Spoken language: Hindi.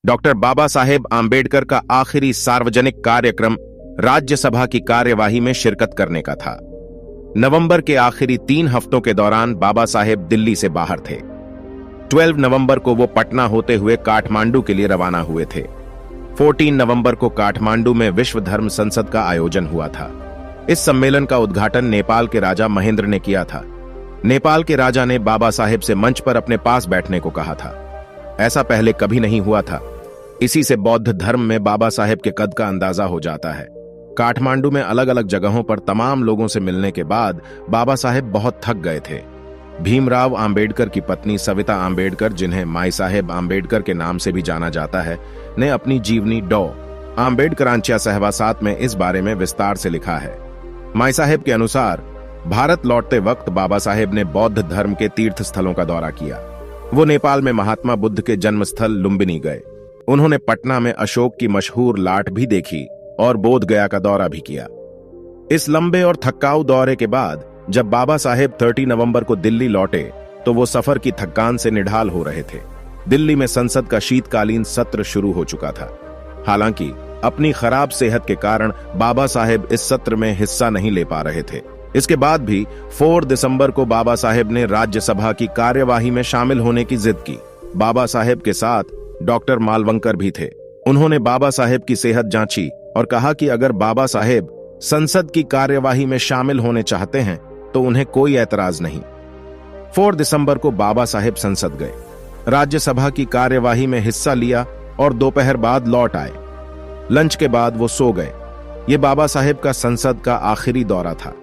डॉक्टर बाबा साहेब आम्बेडकर का आखिरी सार्वजनिक कार्यक्रम राज्यसभा की कार्यवाही में शिरकत करने का था। नवंबर के आखिरी 3 हफ्तों के दौरान बाबा साहेब दिल्ली से बाहर थे। 12 नवंबर को वो पटना होते हुए काठमांडू के लिए रवाना हुए थे। 14 नवंबर को काठमांडू में विश्व धर्म संसद का आयोजन हुआ था। इस सम्मेलन का उद्घाटन नेपाल के राजा महेंद्र ने किया था। नेपाल के राजा ने बाबा साहेब से मंच पर अपने पास बैठने को कहा था। ऐसा पहले कभी नहीं हुआ था। इसी से बौद्ध धर्म में बाबा साहेब के कद का अंदाजा हो जाता है। काठमांडू में अलग अलग जगहों पर तमाम लोगों से मिलने के बाद बाबा साहेब बहुत थक गए थे। भीमराव आम्बेडकर की पत्नी सविता आम्बेडकर, जिन्हें माई साहेब आम्बेडकर के नाम से भी जाना जाता है, ने अपनी जीवनी डॉ आम्बेडकरांच्या सहवासात में इस बारे में विस्तार से लिखा है। माई साहेब के अनुसार भारत लौटते वक्त बाबा साहेब ने बौद्ध धर्म के तीर्थ स्थलों का दौरा किया। वो नेपाल में महात्मा बुद्ध के जन्मस्थल लुम्बिनी गए। उन्होंने पटना में अशोक की मशहूर लाट भी देखी और बोध गया का दौरा भी किया। इस लंबे और थकाऊ दौरे के बाद जब बाबा साहेब 30 नवंबर को दिल्ली लौटे तो वो सफर की थकान से निढाल हो रहे थे। दिल्ली में संसद का शीतकालीन सत्र शुरू हो चुका था। हालांकि अपनी खराब सेहत के कारण बाबा साहेब इस सत्र में हिस्सा नहीं ले पा रहे थे। इसके बाद भी 4 दिसंबर को बाबा साहेब ने राज्यसभा की कार्यवाही में शामिल होने की जिद की। बाबा साहेब के साथ डॉक्टर मालवंकर भी थे। उन्होंने बाबा साहेब की सेहत जांची और कहा कि अगर बाबा साहेब संसद की कार्यवाही में शामिल होने चाहते हैं तो उन्हें कोई ऐतराज नहीं। 4 दिसंबर को बाबा साहेब संसद गए, राज्यसभा की कार्यवाही में हिस्सा लिया और दोपहर बाद लौट आए। लंच के बाद वो सो गए। ये बाबा साहेब का संसद का आखिरी दौरा था।